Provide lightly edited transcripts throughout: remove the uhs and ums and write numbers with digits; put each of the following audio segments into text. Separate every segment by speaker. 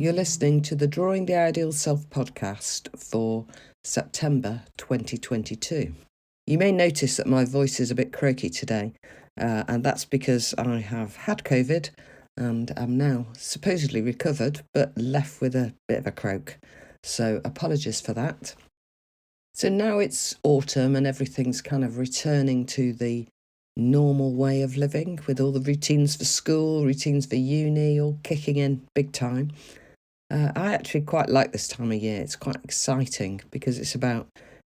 Speaker 1: You're listening to the Drawing the Ideal Self podcast for September 2022. You may notice that my voice is a bit croaky today, and that's because I have had COVID and am now supposedly recovered, but left with a bit of a croak. So apologies for that. So now it's autumn and everything's kind of returning to the normal way of living, with all the routines for school, routines for uni, all kicking in big time. I actually quite like this time of year. It's quite exciting because it's about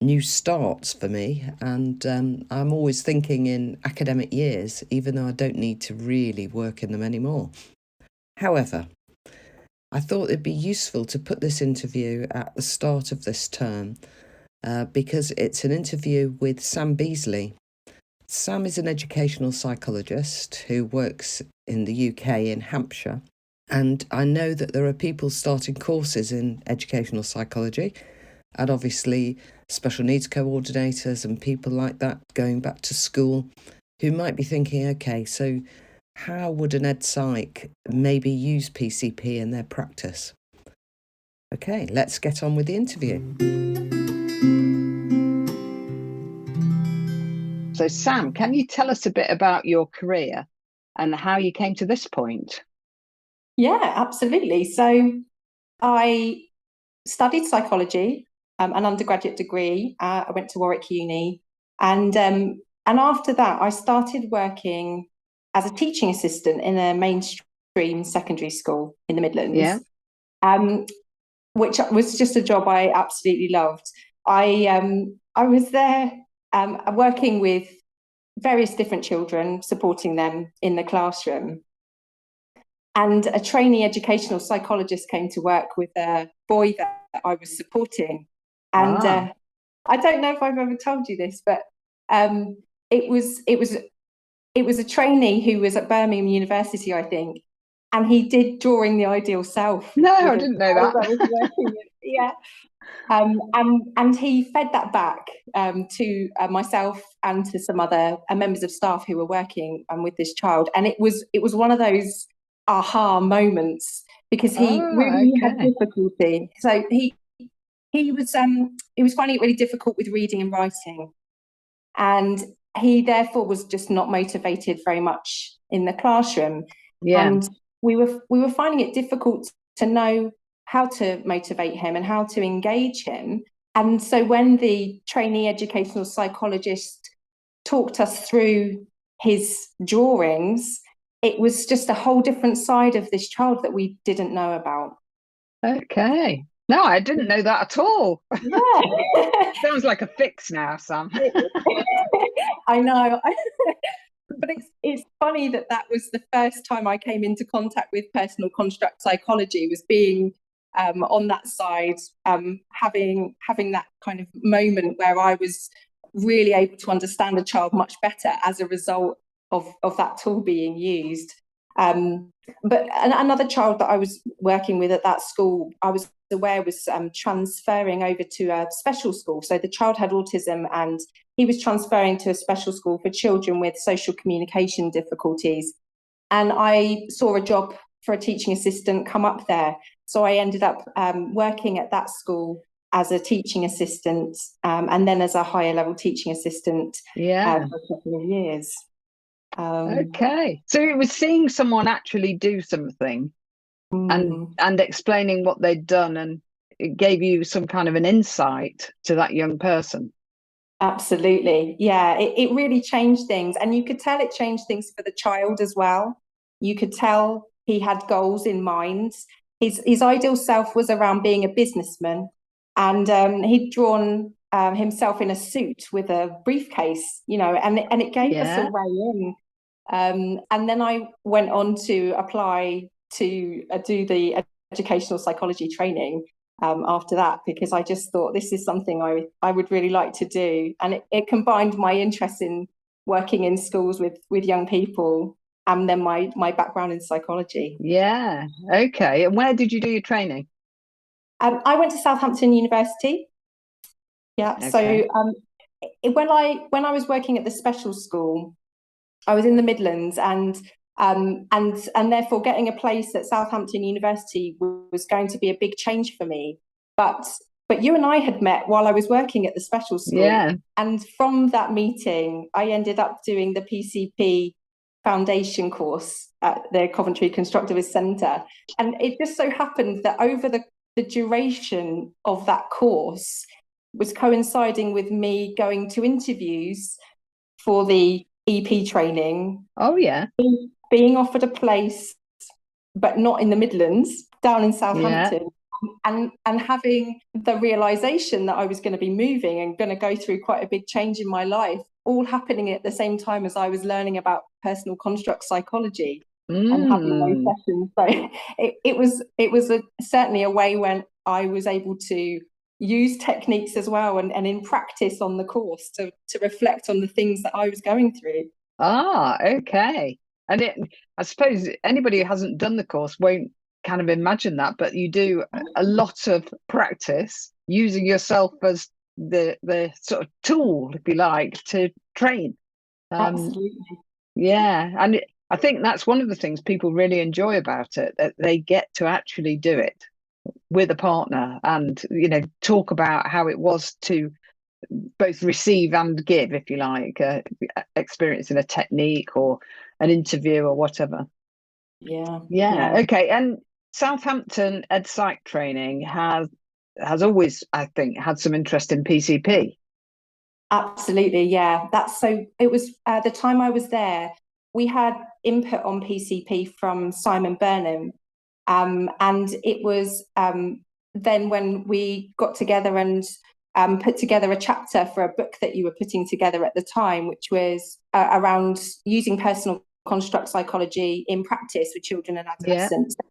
Speaker 1: new starts for me, and I'm always thinking in academic years, even though I don't need to really work in them anymore. However, I thought it'd be useful to put this interview at the start of this term because it's an interview with Sam Beasley. Sam is an educational psychologist who works in the UK in Hampshire, and I know that there are people starting courses in educational psychology, and obviously special needs coordinators and people like that going back to school who might be thinking, okay, so how would an ed psych maybe use PCP in their practice? Okay, let's get on with the interview. So Sam, can you tell us a bit about your career and how you came to this point?
Speaker 2: Yeah, absolutely. So I studied psychology, an undergraduate degree. I went to Warwick Uni, and after that, I started working as a teaching assistant in a mainstream secondary school in the Midlands.
Speaker 1: Yeah.
Speaker 2: Which was just a job I absolutely loved. I was there working with various different children, supporting them in the classroom. And a trainee educational psychologist came to work with a boy that I was supporting. And I don't know if I've ever told you this, but it was a trainee who was at Birmingham University, I think, and he did Drawing the Ideal Self.
Speaker 1: No, I didn't know that.
Speaker 2: Yeah. And he fed that back to myself and to some other members of staff who were working with this child. And it was one of those aha moments, because he really had difficulty. So he was finding it really difficult with reading and writing, and he therefore was just not motivated very much in the classroom.
Speaker 1: Yeah.
Speaker 2: And we were finding it difficult to know how to motivate him and how to engage him. And so when the trainee educational psychologist talked us through his drawings, it was just a whole different side of this child that we didn't know about.
Speaker 1: Okay. No, I didn't know that at all.
Speaker 2: Yeah.
Speaker 1: Sounds like a fix now, Sam.
Speaker 2: I know. But it's funny that was the first time I came into contact with personal construct psychology, was being on that side, having that kind of moment where I was really able to understand a child much better as a result of that tool being used. But another child that I was working with at that school, I was aware was transferring over to a special school. So the child had autism, and he was transferring to a special school for children with social communication difficulties. And I saw a job for a teaching assistant come up there. So I ended up working at that school as a teaching assistant, and then as a higher level teaching assistant for a couple of years.
Speaker 1: Okay. So it was seeing someone actually do something and explaining what they'd done, and it gave you some kind of an insight to that young person.
Speaker 2: Absolutely. Yeah, it really changed things. And you could tell it changed things for the child as well. You could tell he had goals in mind. His ideal self was around being a businessman, and he'd drawn himself in a suit with a briefcase, and it gave us a way in. And then I went on to apply to do the educational psychology training after that, because I just thought this is something I would really like to do. And it combined my interest in working in schools with young people, and then my background in psychology.
Speaker 1: Yeah. Okay. And where did you do your training?
Speaker 2: I went to Southampton University. Yeah. Okay. So when I was working at the special school, I was in the Midlands, and And therefore getting a place at Southampton University was going to be a big change for me. But you and I had met while I was working at the special school.
Speaker 3: Yeah.
Speaker 2: And from that meeting, I ended up doing the PCP foundation course at the Coventry Constructivist Centre. And it just so happened that over the duration of that course was coinciding with me going to interviews for the EP training.
Speaker 3: Oh, yeah.
Speaker 2: Being offered a place, but not in the Midlands, down in Southampton. Yeah. And having the realization that I was going to be moving and going to go through quite a big change in my life, all happening at the same time as I was learning about personal construct psychology and having those sessions. So it was certainly a way when I was able to use techniques as well and in practice on the course to reflect on the things that I was going through.
Speaker 3: Ah, okay. And I suppose anybody who hasn't done the course won't kind of imagine that, but you do a lot of practice using yourself as the sort of tool, if you like, to train.
Speaker 2: Absolutely.
Speaker 3: Yeah, and I think that's one of the things people really enjoy about it, that they get to actually do it with a partner and, talk about how it was to both receive and give, if you like, experiencing a technique or an interview or whatever. Yeah. Okay. And Southampton Ed Psych training has always, I think, had some interest in PCP.
Speaker 2: Absolutely, yeah. It was the time I was there, we had input on PCP from Simon Burnham, and it was then when we got together and put together a chapter for a book that you were putting together at the time, which was around using personal construct psychology in practice with children and adolescents. Yeah.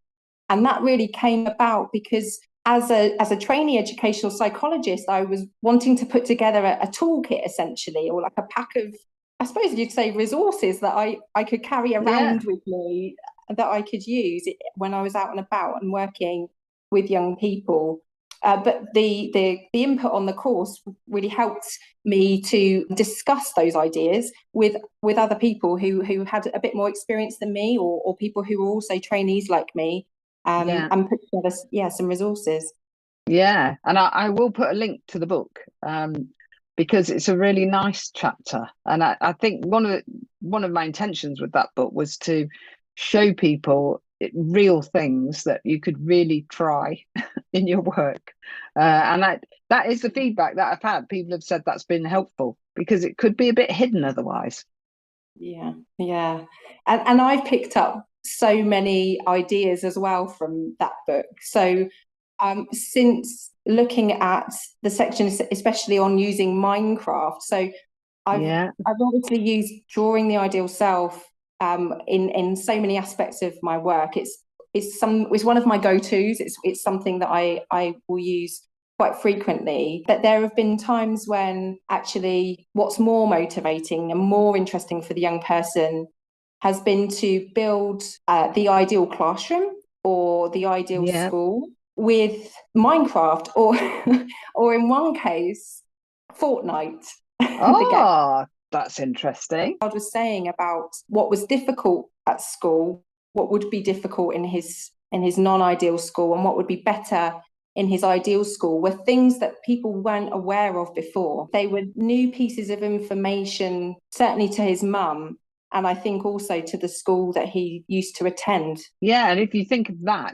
Speaker 2: And that really came about because as a trainee educational psychologist, I was wanting to put together a toolkit, essentially, or like a pack of, I suppose you'd say, resources that I could carry around with me, that I could use when I was out and about and working with young people. But the input on the course really helped me to discuss those ideas with other people who had a bit more experience than me, or people who were also trainees like me, and put together some resources.
Speaker 3: Yeah, and I will put a link to the book because it's a really nice chapter, and I think one of my intentions with that book was to show people real things that you could really try in your work, and that is the feedback that I've had. People have said that's been helpful because it could be a bit hidden otherwise.
Speaker 2: Yeah, and I've picked up so many ideas as well from that book. So since looking at the section, especially on using Minecraft, so I've obviously used drawing the ideal self in so many aspects of my work. It's one of my go-tos. It's something that I will use quite frequently. But there have been times when actually what's more motivating and more interesting for the young person has been to build the ideal classroom or the ideal school with Minecraft, or in one case, Fortnite.
Speaker 3: Oh, that's interesting.
Speaker 2: I was saying about what was difficult at school, what would be difficult in his non-ideal school, and what would be better in his ideal school, were things that people weren't aware of before. They were new pieces of information, certainly to his mum, and I think also to the school that he used to attend.
Speaker 3: Yeah, and if you think of that,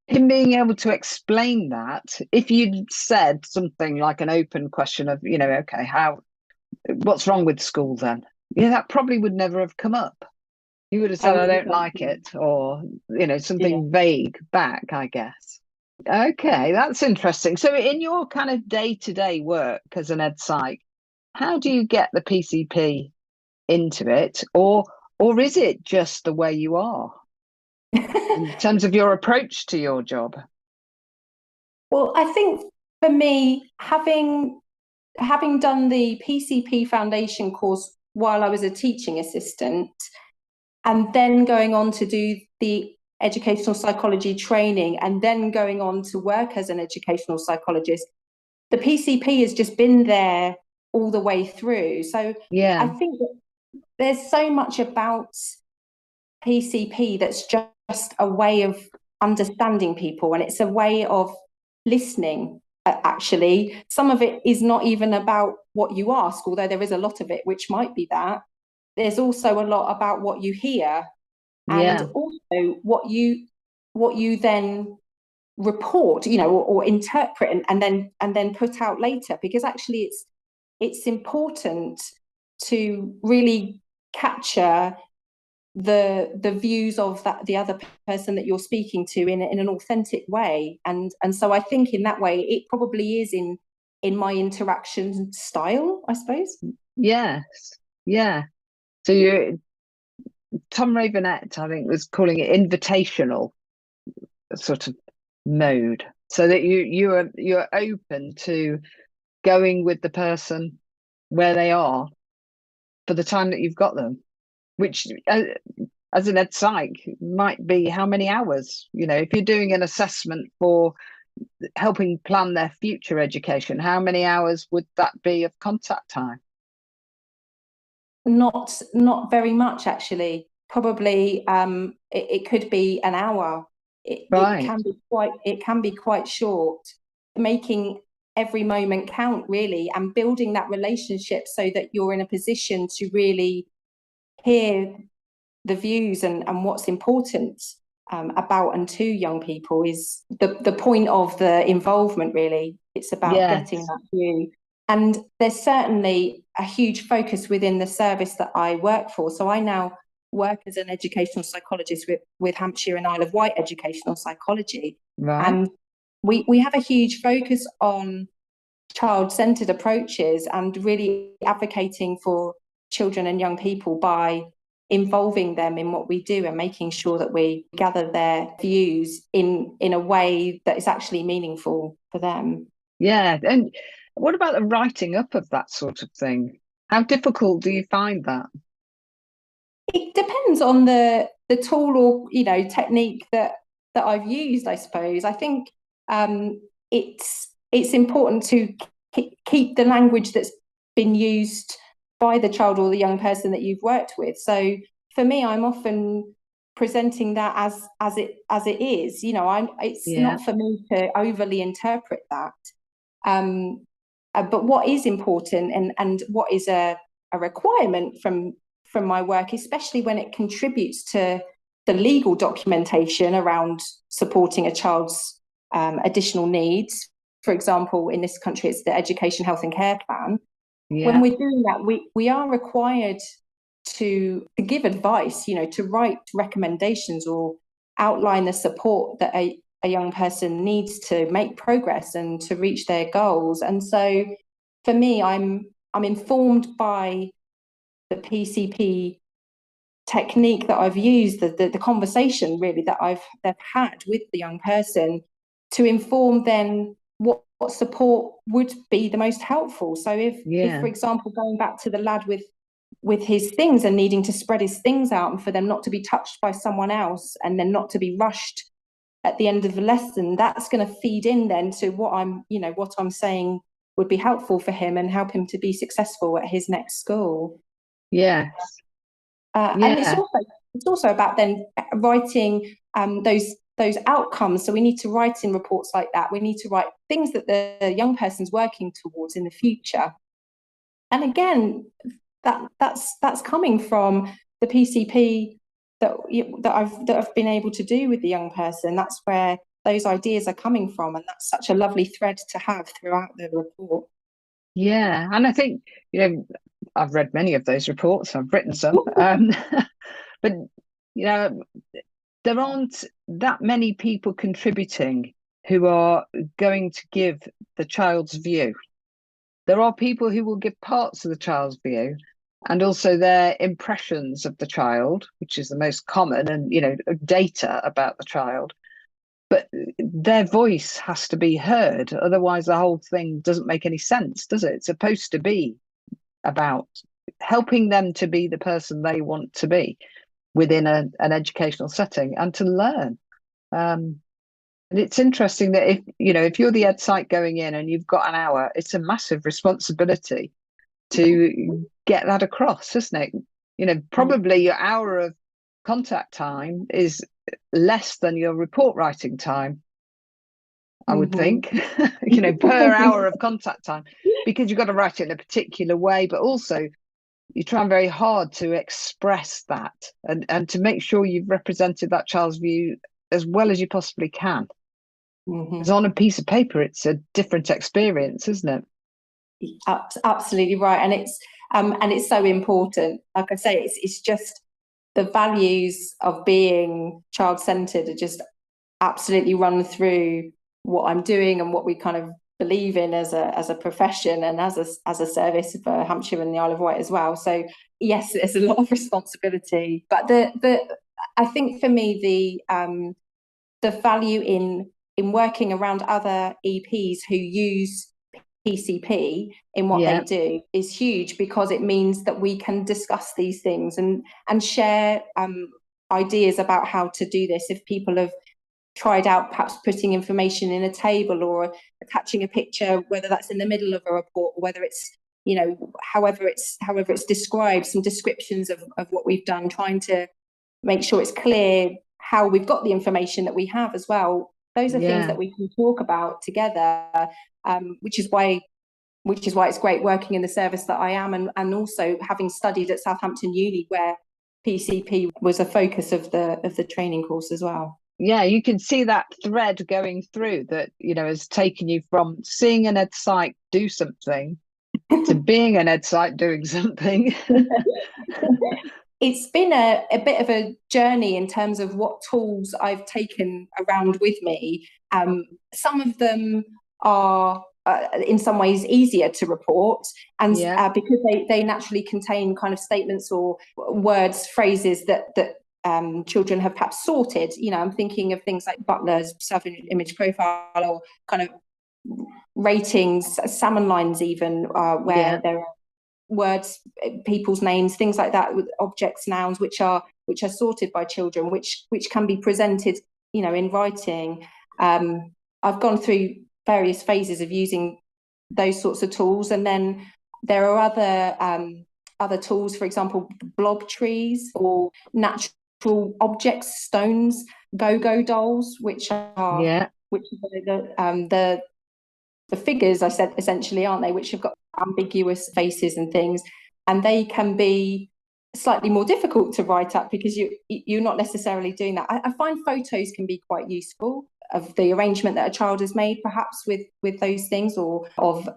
Speaker 3: him being able to explain that, if you'd said something like an open question of, okay, what's wrong with school then? Yeah, that probably would never have come up. You would have said, I don't like it, or, something vague back, I guess. Okay, that's interesting. So in your kind of day-to-day work as an ed psych, how do you get the PCP into it, or is it just the way you are in terms of your approach to your job?
Speaker 2: Well, I think for me, having done the PCP foundation course while I was a teaching assistant, and then going on to do the educational psychology training, and then going on to work as an educational psychologist, the PCP has just been there all the way through. So I think that there's so much about PCP that's just a way of understanding people, and it's a way of listening. Actually, some of it is not even about what you ask, although there is a lot of it which might be that. There's also a lot about what you hear, and also what you then report, or interpret, and then put out later, because actually it's important to really capture the views of the other person that you're speaking to in an authentic way, and so I think in that way it probably is in my interaction style, I suppose.
Speaker 3: Yes, yeah. So Tom Ravenette, I think, was calling it invitational sort of mode, so that you're open to going with the person where they are for the time that you've got them, which as an ed psych might be how many hours. If you're doing an assessment for helping plan their future education, how many hours would that be of contact time?
Speaker 2: Not very much, actually. Probably it could be an hour.
Speaker 3: Right.
Speaker 2: It can be quite short, making every moment count, really, and building that relationship so that you're in a position to really hear the views and what's important about and to young people is the point of the involvement, really. It's about getting that view. And there's certainly a huge focus within the service that I work for. So I now work as an educational psychologist with Hampshire and Isle of Wight Educational Psychology.
Speaker 3: Right.
Speaker 2: And we have a huge focus on child-centred approaches and really advocating for children and young people by involving them in what we do and making sure that we gather their views in a way that is actually meaningful for them.
Speaker 3: Yeah. And what about the writing up of that sort of thing? How difficult do you find that?
Speaker 2: It depends on the tool or technique that I've used, I suppose. I think it's important to keep the language that's been used by the child or the young person that you've worked with. So for me, I'm often presenting that as it is. It's not for me to overly interpret that. But what is important and what is a requirement from my work, especially when it contributes to the legal documentation around supporting a child's additional needs. For example, in this country, it's the Education, Health and Care Plan.
Speaker 3: Yeah.
Speaker 2: When we're doing that, we are required to give advice, to write recommendations or outline the support that a young person needs to make progress and to reach their goals. And so for me, I'm informed by the PCP technique that I've used, the conversation really that I've had with the young person, to inform then what support would be the most helpful. So if for example, going back to the lad with his things and needing to spread his things out and for them not to be touched by someone else and then not to be rushed at the end of the lesson, that's going to feed in then to what I'm saying would be helpful for him and help him to be successful at his next school.
Speaker 3: Yes.
Speaker 2: And it's also about then writing those outcomes. So we need to write in reports like that. We need to write things that the young person's working towards in the future. And again, that's coming from the PCP that I've been able to do with the young person. That's where those ideas are coming from, and that's such a lovely thread to have throughout the report.
Speaker 3: Yeah, and I think I've read many of those reports. I've written some, but there aren't that many people contributing who are going to give the child's view. There are people who will give parts of the child's view and also their impressions of the child, which is the most common, and data about the child. But their voice has to be heard. Otherwise, the whole thing doesn't make any sense, does it? It's supposed to be about helping them to be the person they want to be within an educational setting and to learn. And it's interesting that if you're the ed psych going in and you've got an hour, it's a massive responsibility to get that across, isn't it? Probably your hour of contact time is less than your report writing time, I would think, per hour of contact time, because you've got to write it in a particular way, but also you're trying very hard to express that and to make sure you've represented that child's view as well as you possibly can. Because on a piece of paper, it's a different experience, isn't it?
Speaker 2: Absolutely right. And it's so important. Like I say, it's just the values of being child-centered are just absolutely run through what I'm doing and what we kind of believe in as a profession and as a service for Hampshire and the Isle of Wight as well. So yes, there's a lot of responsibility, but I think for me the value in working around other EPs who use PCP in what they do is huge, because it means that we can discuss these things and share ideas about how to do this. If people have tried out perhaps putting information in a table or attaching a picture, whether that's in the middle of a report or whether it's, however it's described, some descriptions of what we've done, trying to make sure it's clear how we've got the information that we have as well. Those are things that we can talk about together, which is why it's great working in the service that I am, and also having studied at Southampton Uni, where PCP was a focus of the training course as well.
Speaker 3: Yeah, you can see that thread going through that, has taken you from seeing an ed psych do something to being an ed psych doing something.
Speaker 2: It's been a bit of a journey in terms of what tools I've taken around with me. Some of them are in some ways easier to report, and because they naturally contain kind of statements or words, phrases that children have perhaps sorted. I'm thinking of things like Butler's self-image profile, or kind of ratings, salmon lines even, where there are words, people's names, things like that, with objects, nouns, which are sorted by children, which can be presented, in writing. I've gone through various phases of using those sorts of tools, and then there are other tools, for example, blob trees or natural objects, stones, go-go dolls, which are the figures, I said, essentially, aren't they, which have got ambiguous faces and things, and they can be slightly more difficult to write up because you're not necessarily doing that. I find photos can be quite useful of the arrangement that a child has made, perhaps with those things, or of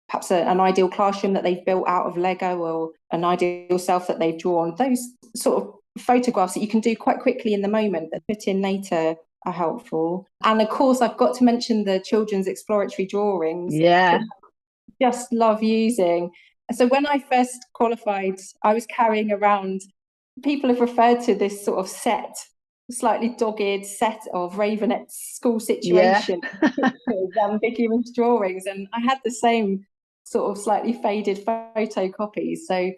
Speaker 2: perhaps an ideal classroom that they've built out of Lego, or an ideal self that they've drawn. Those sort of photographs that you can do quite quickly in the moment that put in later are helpful. And of course, I've got to mention the children's exploratory drawings.
Speaker 3: Yeah.
Speaker 2: Just love using. So when I first qualified, I was carrying around, people have referred to this sort of slightly dogged set of Ravenet's school situation, ambiguous drawings, and I had the same sort of slightly faded photocopies. So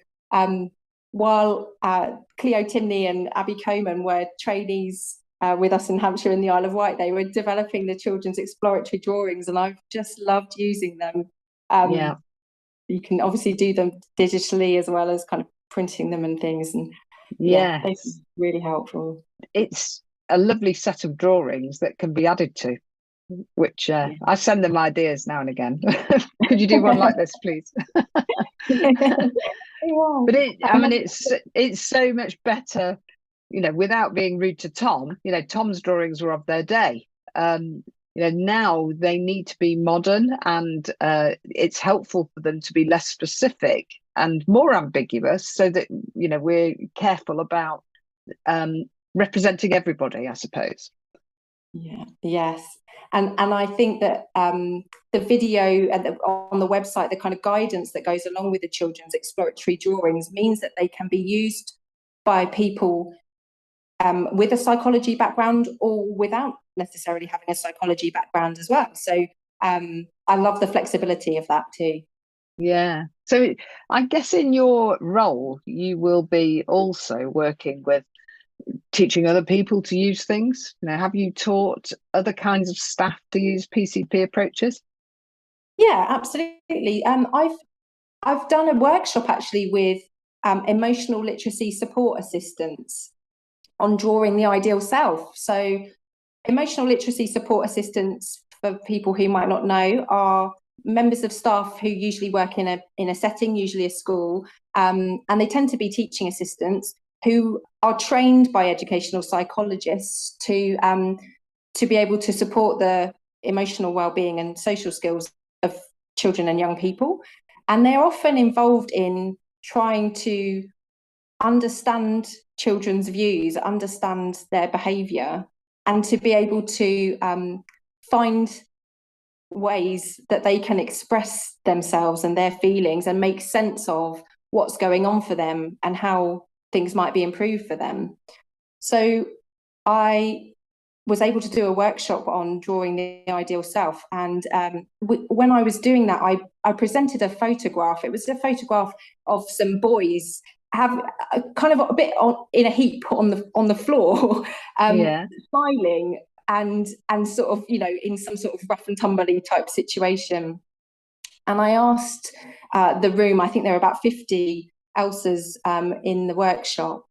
Speaker 2: while Cleo Timney and Abi Coman were trainees with us in Hampshire and the Isle of Wight, they were developing the children's exploratory drawings, and I've just loved using them. You can obviously do them digitally as well as kind of printing them and things, and they're really helpful.
Speaker 3: It's a lovely set of drawings that can be added to, which I send them ideas now and again. Could you do one like this, please? But it's so much better, without being rude to Tom. Tom's drawings were of their day. Now they need to be modern, and it's helpful for them to be less specific and more ambiguous, so that we're careful about representing everybody, I suppose.
Speaker 2: Yes, and I think that the video on the website, the kind of guidance that goes along with the children's exploratory drawings, means that they can be used by people with a psychology background or without necessarily having a psychology background as well. So I love the flexibility of that too.
Speaker 3: Yeah. So I guess in your role, you will be also working with teaching other people to use things. Have you taught other kinds of staff to use PCP approaches?
Speaker 2: Yeah, absolutely. I've done a workshop actually with emotional literacy support assistants. on drawing the ideal self. So emotional literacy support assistants, for people who might not know, are members of staff who usually work in a setting, usually a school, and they tend to be teaching assistants who are trained by educational psychologists to be able to support the emotional well-being and social skills of children and young people. And they're often involved in trying to understand children's views, understand their behaviour, and to be able to find ways that they can express themselves and their feelings and make sense of what's going on for them and how things might be improved for them. So I was able to do a workshop on drawing the ideal self, and when I was doing that, I presented a photograph. It was a photograph of some boys have kind of a bit in a heap on the floor, smiling and sort of, you know, in some sort of rough and tumbly type situation. And I asked the room, I think there were about 50 Elsas in the workshop,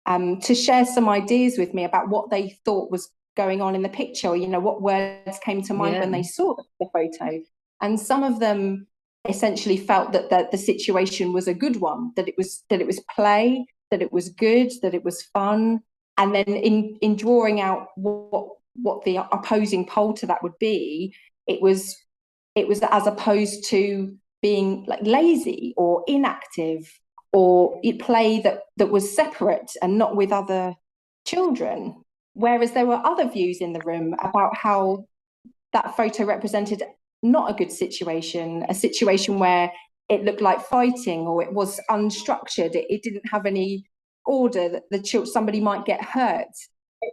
Speaker 2: to share some ideas with me about what they thought was going on in the picture, or, you know, what words came to mind when they saw the photo. And some of them essentially felt that the situation was a good one, that it was play, that it was good, that it was fun. And then in drawing out what the opposing pole to that would be, it was as opposed to being like lazy or inactive, or play that was separate and not with other children. Whereas there were other views in the room about how that photo represented not a good situation, a situation where it looked like fighting, or it was unstructured, it didn't have any order, that somebody might get hurt.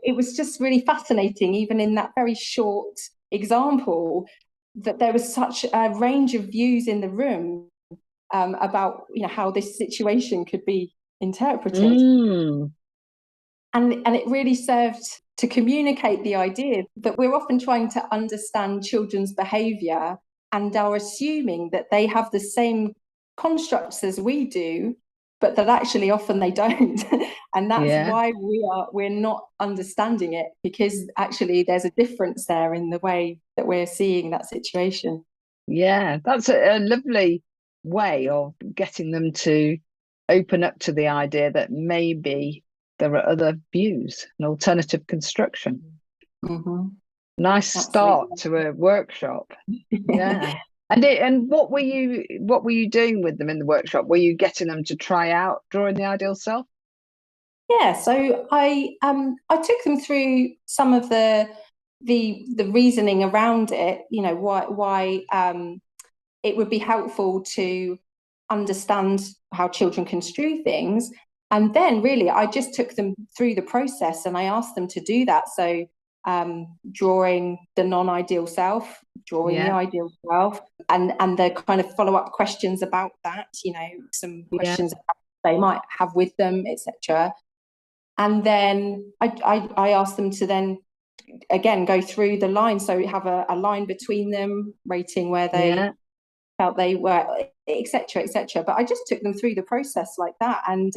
Speaker 2: It was just really fascinating, even in that very short example, that there was such a range of views in the room about, you know, how this situation could be interpreted. And it really served to communicate the idea that we're often trying to understand children's behaviour and are assuming that they have the same constructs as we do, but that actually often they don't. And that's why we're not understanding it, because actually there's a difference there in the way that we're seeing that situation.
Speaker 3: Yeah, that's a lovely way of getting them to open up to the idea that maybe there are other views, an alternative construction. Nice start to a workshop. Yeah. And what were you doing with them in the workshop? Were you getting them to try out drawing the ideal self?
Speaker 2: Yeah, so I took them through some of the reasoning around it, you know, why it would be helpful to understand how children construe things. And then really I just took them through the process and I asked them to do that. So drawing the non-ideal self, drawing the ideal self, and the kind of follow-up questions about that, you know, some questions they might have with them, etc. And then I asked them to then again go through the line, so have a line between them, rating where they felt they were, etc., etc. But I just took them through the process like that, and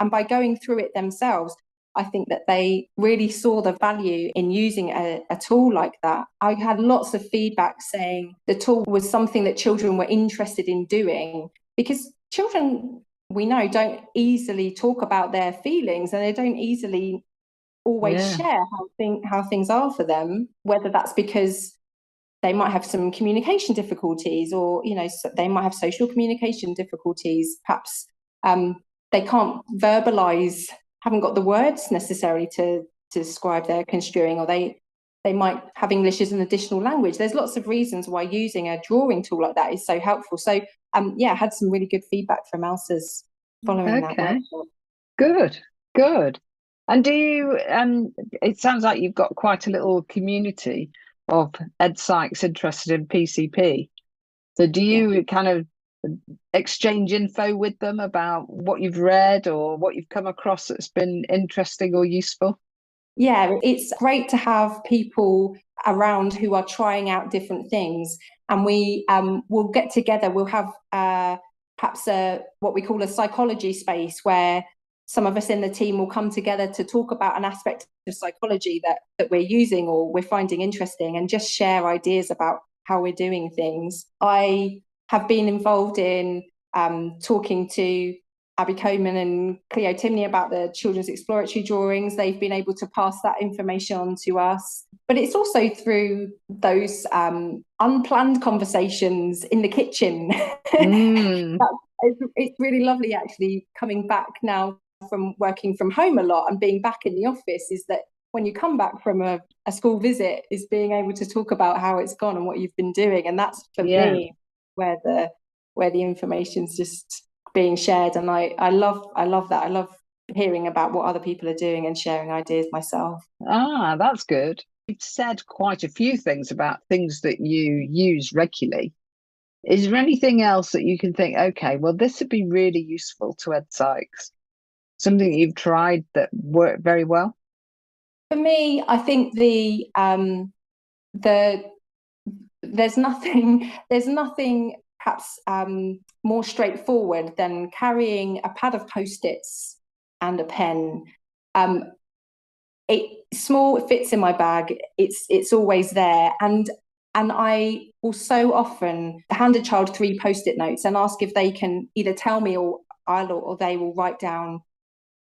Speaker 2: by going through it themselves, I think that they really saw the value in using a tool like that. I had lots of feedback saying the tool was something that children were interested in doing, because children, we know, don't easily talk about their feelings, and they don't easily always share how things are for them, whether that's because they might have some communication difficulties, or, you know, they might have social communication difficulties. Perhaps they can't verbalize, haven't got the words necessarily to describe their construing, or they might have English as an additional language. There's lots of reasons why using a drawing tool like that is so helpful. So I had some really good feedback from Elsas following that workshop.
Speaker 3: Good. And do you it sounds like you've got quite a little community of ed psychs interested in PCP. So do you kind of exchange info with them about what you've read or what you've come across that's been interesting or useful?
Speaker 2: Yeah, it's great to have people around who are trying out different things, and we will get together. We'll have perhaps what we call a psychology space, where some of us in the team will come together to talk about an aspect of psychology that we're using or we're finding interesting, and just share ideas about how we're doing things. I have been involved in talking to Abi and Cleo Timney about the children's exploratory drawings. They've been able to pass that information on to us. But it's also through those unplanned conversations in the kitchen. It's really lovely, actually, coming back now from working from home a lot and being back in the office, is that when you come back from a school visit, is being able to talk about how it's gone and what you've been doing. And that's, for me, where the information's just being shared. And I love that. I love hearing about what other people are doing and sharing ideas myself.
Speaker 3: That's good. You've said quite a few things about things that you use regularly. Is there anything else that you can think, okay, well, this would be really useful to ed psychs? Something you've tried that worked very well?
Speaker 2: For me, I think there's nothing perhaps more straightforward than carrying a pad of Post-its and a pen. It's small, it fits in my bag, it's always there. And I will so often hand a child 3 Post-it notes and ask if they can either tell me or they will write down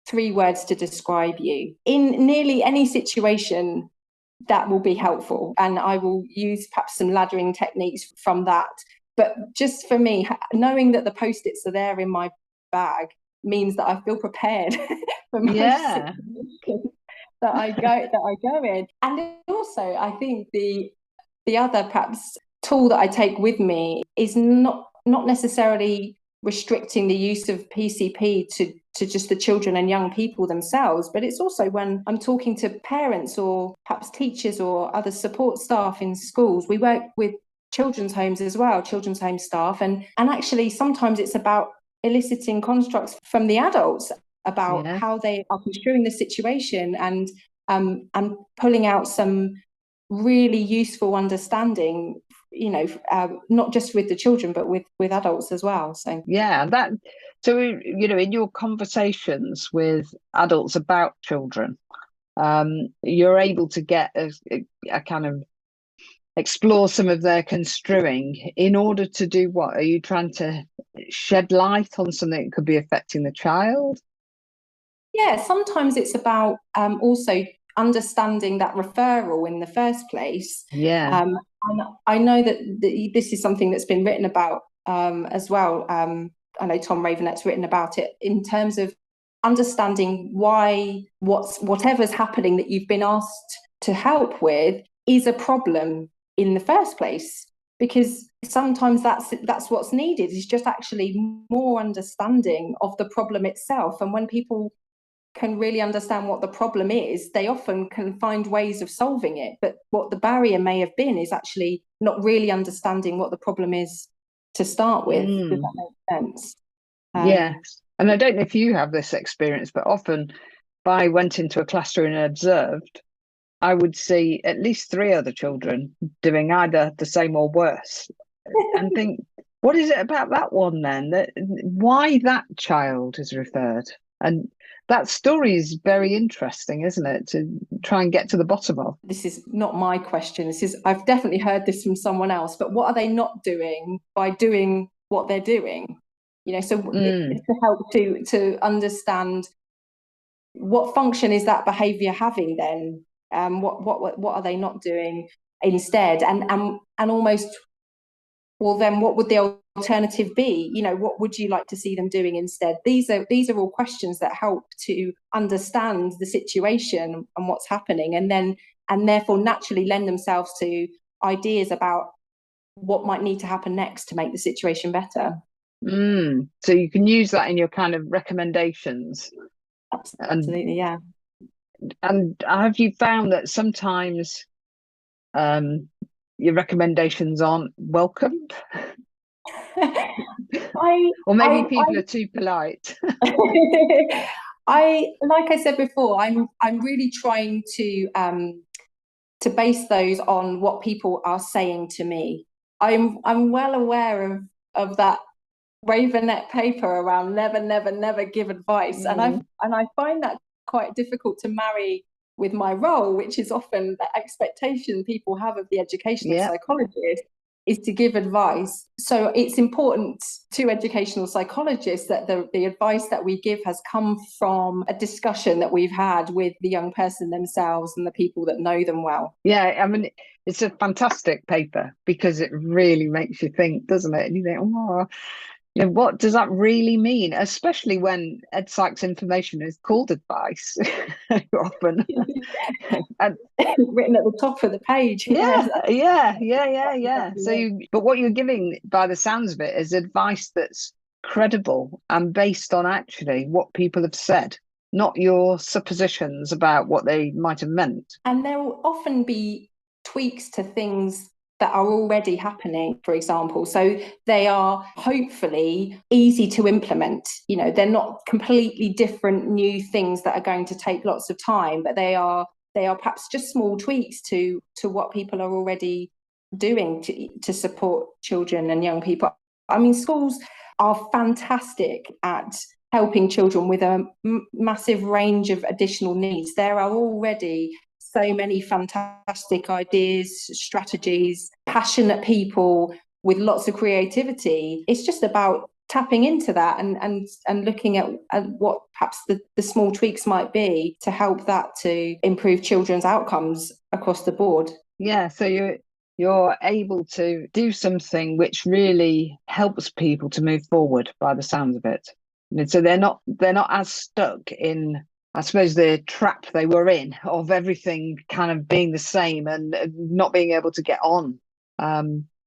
Speaker 2: 3 words to describe you. In nearly any situation, that will be helpful. And I will use perhaps some laddering techniques from that. But just for me, knowing that the Post-its are there in my bag means that I feel prepared for most situations that I go in. And also, I think the other perhaps tool that I take with me is not necessarily restricting the use of PCP to just the children and young people themselves, but it's also when I'm talking to parents or perhaps teachers or other support staff in schools. We work with children's homes as well, children's home staff, and actually sometimes it's about eliciting constructs from the adults about how they are construing the situation, and pulling out some really useful understanding, not just with the children but with adults as well. So in your conversations with adults about children, you're able to get a kind of explore some of their construing in order to do what? Are you trying to shed light on something that could be affecting the child? Yeah, sometimes it's about also understanding that referral in the first place. And I know that this is something that's been written about as well. I know Tom Ravenet's written about it in terms of understanding why whatever's happening that you've been asked to help with is a problem in the first place. Because sometimes that's what's needed, is just actually more understanding of the problem itself. And when people can really understand what the problem is, they often can find ways of solving it. But what the barrier may have been is actually not really understanding what the problem is to start with. Does that make sense?
Speaker 3: Yes. And I don't know if you have this experience, but often if I went into a classroom and observed, I would see at least 3 other children doing either the same or worse, and think, what is it about that one then? Why that child is referred? And that story is very interesting, isn't it, to try and get to the bottom of?
Speaker 2: This is not my question. I've definitely heard this from someone else, but what are they not doing by doing what they're doing? So it's to help to understand what function is that behaviour having then? What are they not doing instead? And almost, well, then what would the alternative be? What would you like to see them doing instead? These are all questions that help to understand the situation and what's happening, and therefore naturally lend themselves to ideas about what might need to happen next to make the situation better.
Speaker 3: So you can use that in your kind of recommendations.
Speaker 2: Absolutely, yeah.
Speaker 3: And have you found that sometimes your recommendations aren't welcomed? Or maybe people are too polite.
Speaker 2: Like I said before, I'm really trying to base those on what people are saying to me. I'm well aware of that ravenette paper around never give advice. And I find that quite difficult to marry with my role, which is often the expectation people have of the educational psychologist is to give advice. So it's important to educational psychologists that the advice that we give has come from a discussion that we've had with the young person themselves and the people that know them well.
Speaker 3: Yeah, I mean, it's a fantastic paper because it really makes you think, doesn't it? And you think, oh, you know, what does that really mean? Especially when EdPsych's information is called advice often.
Speaker 2: And written at the top of the page.
Speaker 3: Yeah. So, but what you're giving, by the sounds of it, is advice that's credible and based on actually what people have said, not your suppositions about what they might have meant.
Speaker 2: And there will often be tweaks to things that are already happening, for example. So they are hopefully easy to implement. You know, they're not completely different new things that are going to take lots of time, but they are perhaps just small tweaks to what people are already doing to support children and young people. I mean, schools are fantastic at helping children with a massive range of additional needs. There are already so many fantastic ideas, strategies, passionate people with lots of creativity. It's just about tapping into that and looking at what perhaps the small tweaks might be to help that to improve children's outcomes across the board.
Speaker 3: Yeah, so you're able to do something which really helps people to move forward by the sounds of it. And so they're not as stuck in, I suppose, the trap they were in of everything kind of being the same and not being able to get on.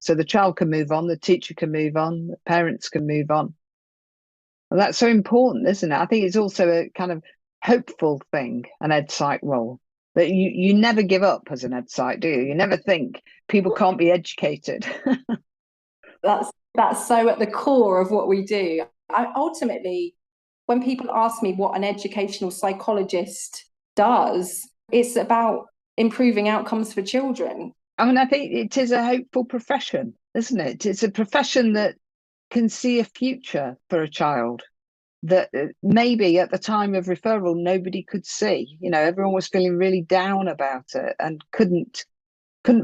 Speaker 3: So the child can move on, the teacher can move on, the parents can move on. And that's so important, isn't it? I think it's also a kind of hopeful thing, an EdPsych role, that you never give up as an EdPsych, do you? You never think people can't be educated.
Speaker 2: That's so at the core of what we do. Ultimately, when people ask me what an educational psychologist does, it's about improving outcomes for children.
Speaker 3: I mean, I think it is a hopeful profession, isn't it? It's a profession that can see a future for a child that maybe at the time of referral nobody could see. You know, everyone was feeling really down about it and couldn't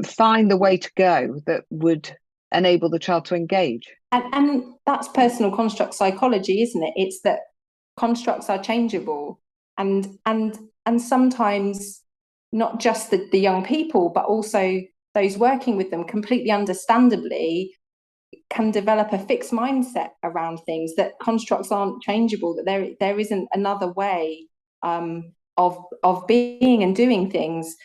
Speaker 3: find the way to go that would enable the child to engage.
Speaker 2: And that's personal construct psychology, isn't it? It's that constructs are changeable, and sometimes not just the young people, but also those working with them, completely understandably can develop a fixed mindset around things, that constructs aren't changeable, that there isn't another way of being and doing things.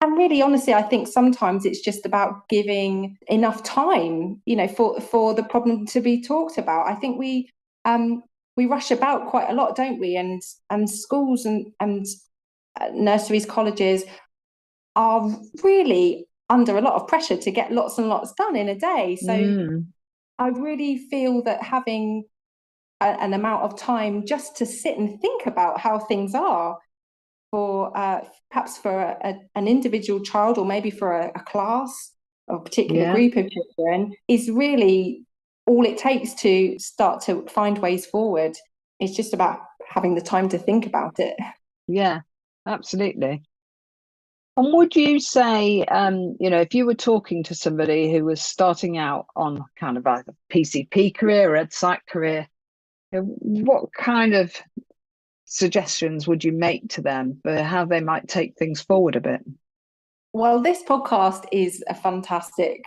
Speaker 2: And really, honestly, I think sometimes it's just about giving enough time, you know, for the problem to be talked about. I think we rush about quite a lot, don't we? And schools and nurseries, colleges are really under a lot of pressure to get lots and lots done in a day. So I really feel that having an amount of time just to sit and think about how things are for perhaps for an individual child, or maybe for a class or a particular group of children, is really all it takes to start to find ways forward. It's just about having the time to think about it.
Speaker 3: Yeah, absolutely. And would you say, you know, if you were talking to somebody who was starting out on kind of either PCP career or EdPsych career, what kind of suggestions would you make to them for how they might take things forward a bit?
Speaker 2: Well, this podcast is a fantastic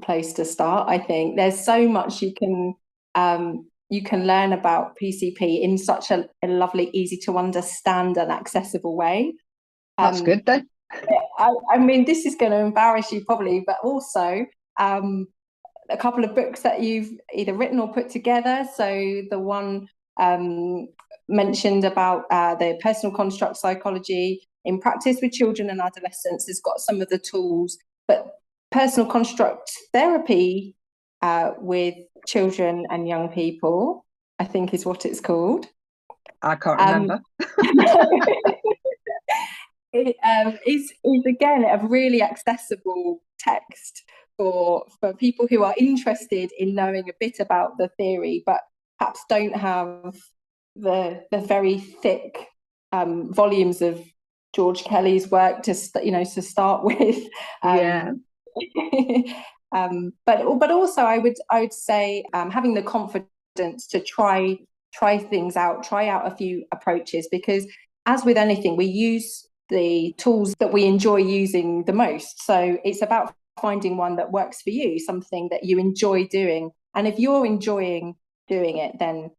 Speaker 2: place to start. I think there's so much you can learn about PCP in such a lovely, easy to understand and accessible way.
Speaker 3: That's good then.
Speaker 2: I mean, this is going to embarrass you probably, but also a couple of books that you've either written or put together. So the one mentioned about the personal construct psychology in practice with children and adolescents has got some of the tools, but personal construct therapy with children and young people, I think is what it's called.
Speaker 3: I can't remember.
Speaker 2: It is again a really accessible text for people who are interested in knowing a bit about the theory, but perhaps don't have the very thick volumes of George Kelly's work to start with.
Speaker 3: Yeah.
Speaker 2: But also I would say having the confidence to try things out, try out a few approaches, because as with anything, we use the tools that we enjoy using the most. So it's about finding one that works for you, something that you enjoy doing. And if you're enjoying doing it, then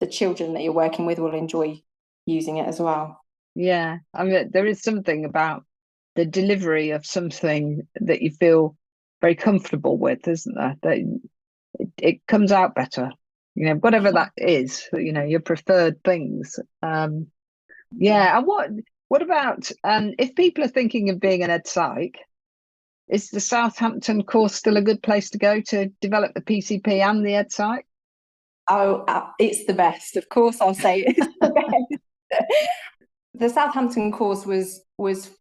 Speaker 2: the children that you're working with will enjoy using it as well.
Speaker 3: Yeah, I mean, there is something about the delivery of something that you feel very comfortable with, isn't there? That it comes out better, whatever that is, your preferred things. Yeah, and what about if people are thinking of being an ed psych, is the Southampton course still a good place to go to develop the PCP and the ed psych?
Speaker 2: Oh, it's the best. Of course, I'll say it's the best. The Southampton course was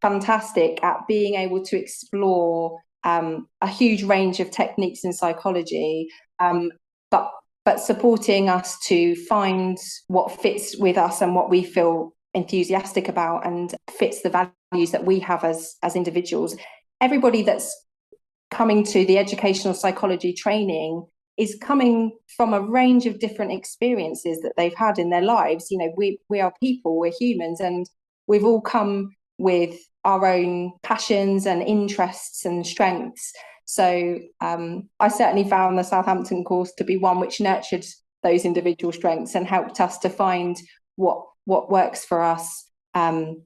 Speaker 2: fantastic at being able to explore a huge range of techniques in psychology, but supporting us to find what fits with us and what we feel enthusiastic about and fits the values that we have as individuals. Everybody that's coming to the educational psychology training is coming from a range of different experiences that they've had in their lives. We are people, we're humans, and we've all come with our own passions and interests and strengths. So I certainly found the Southampton course to be one which nurtured those individual strengths and helped us to find what works for us when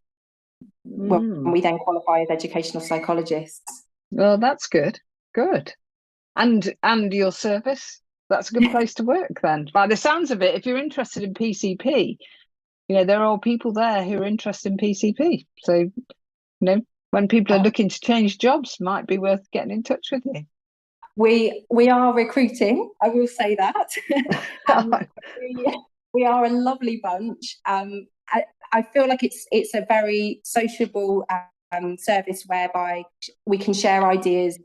Speaker 2: we then qualify as educational psychologists.
Speaker 3: Well, that's good. Good. And your service, that's a good place to work then. By the sounds of it, if you're interested in PCP, there are people there who are interested in PCP. So, when people are looking to change jobs, might be worth getting in touch with you.
Speaker 2: We are recruiting, I will say that. We are a lovely bunch. I feel like it's a very sociable service whereby we can share ideas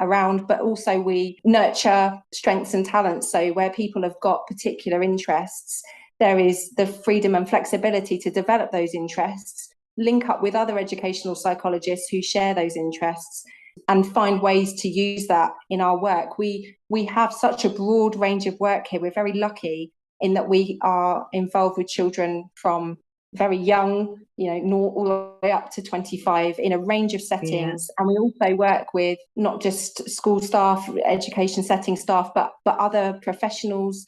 Speaker 2: around, but also we nurture strengths and talents. So where people have got particular interests, there is the freedom and flexibility to develop those interests, link up with other educational psychologists who share those interests, and find ways to use that in our work. We have such a broad range of work here. We're very lucky in that we are involved with children from very young, all the way up to 25 in a range of settings. Yeah. And we also work with not just school staff, education setting staff, but other professionals,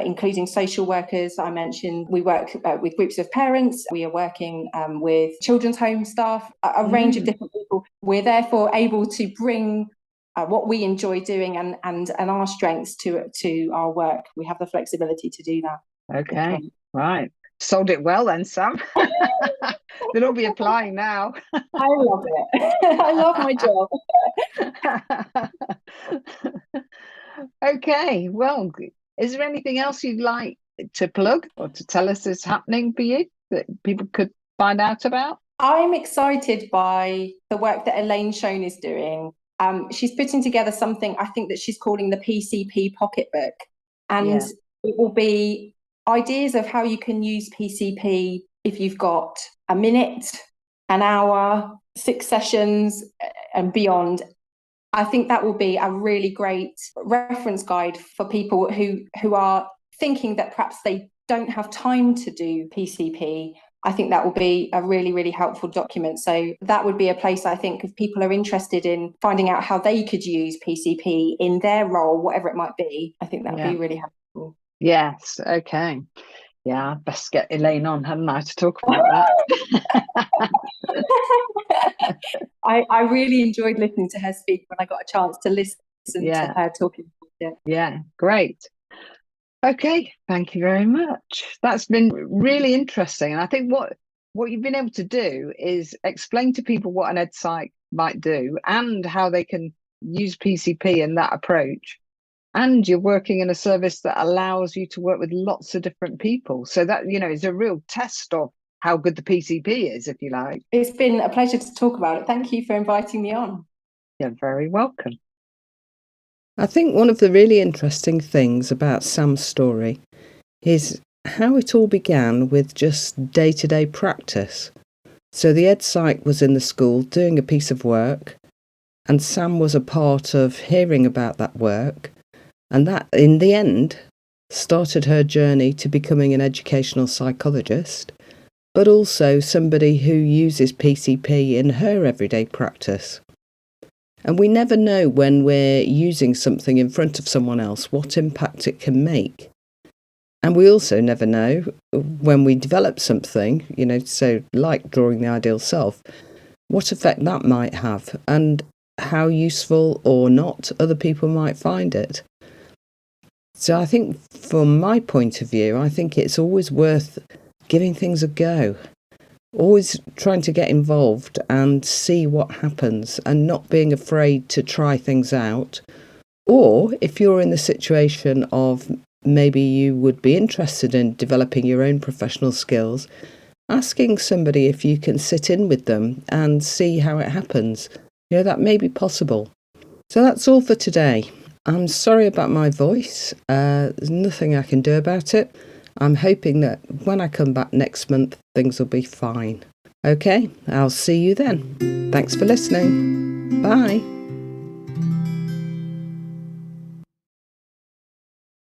Speaker 2: including social workers. I mentioned we work with groups of parents. We are working with children's home staff, a range of different people. We're therefore able to bring what we enjoy doing and our strengths to our work. We have the flexibility to do that.
Speaker 3: Okay. Right. Sold it well then, Sam. They'll all be applying now.
Speaker 2: I love it. I love my
Speaker 3: job. Okay. Well, is there anything else you'd like to plug or to tell us is happening for you that people could find out about?
Speaker 2: I'm excited by the work that Elaine Schoen is doing. She's putting together something I think that she's calling the PCP pocketbook. And it will be ideas of how you can use PCP if you've got a minute, an hour, 6 sessions and beyond. I think that will be a really great reference guide for people who are thinking that perhaps they don't have time to do PCP. I think that will be a really, really helpful document. So that would be a place, I think, if people are interested in finding out how they could use PCP in their role, whatever it might be, I think that would be really helpful.
Speaker 3: Yes, okay. Yeah, I'd best get Elaine on, hadn't I, to talk about that.
Speaker 2: I really enjoyed listening to her speak when I got a chance to listen to her talking.
Speaker 3: Yeah, great. Okay, thank you very much. That's been really interesting. And I think what you've been able to do is explain to people what an ed psych might do and how they can use PCP in that approach. And you're working in a service that allows you to work with lots of different people. So that, is a real test of how good the PCP is, if you like.
Speaker 2: It's been a pleasure to talk about it. Thank you for inviting me on.
Speaker 3: You're very welcome.
Speaker 1: I think one of the really interesting things about Sam's story is how it all began with just day-to-day practice. So the Ed Psych was in the school doing a piece of work, and Sam was a part of hearing about that work, and that, in the end, started her journey to becoming an educational psychologist, but also somebody who uses PCP in her everyday practice. And we never know when we're using something in front of someone else what impact it can make. And we also never know when we develop something, so like drawing the ideal self, what effect that might have and how useful or not other people might find it. So I think from my point of view, I think it's always worth giving things a go. Always trying to get involved and see what happens and not being afraid to try things out. Or if you're in the situation of maybe you would be interested in developing your own professional skills, asking somebody if you can sit in with them and see how it happens. That may be possible. So that's all for today. I'm sorry about my voice. There's nothing I can do about it. I'm hoping that when I come back next month, things will be fine. Okay, I'll see you then. Thanks for listening. Bye.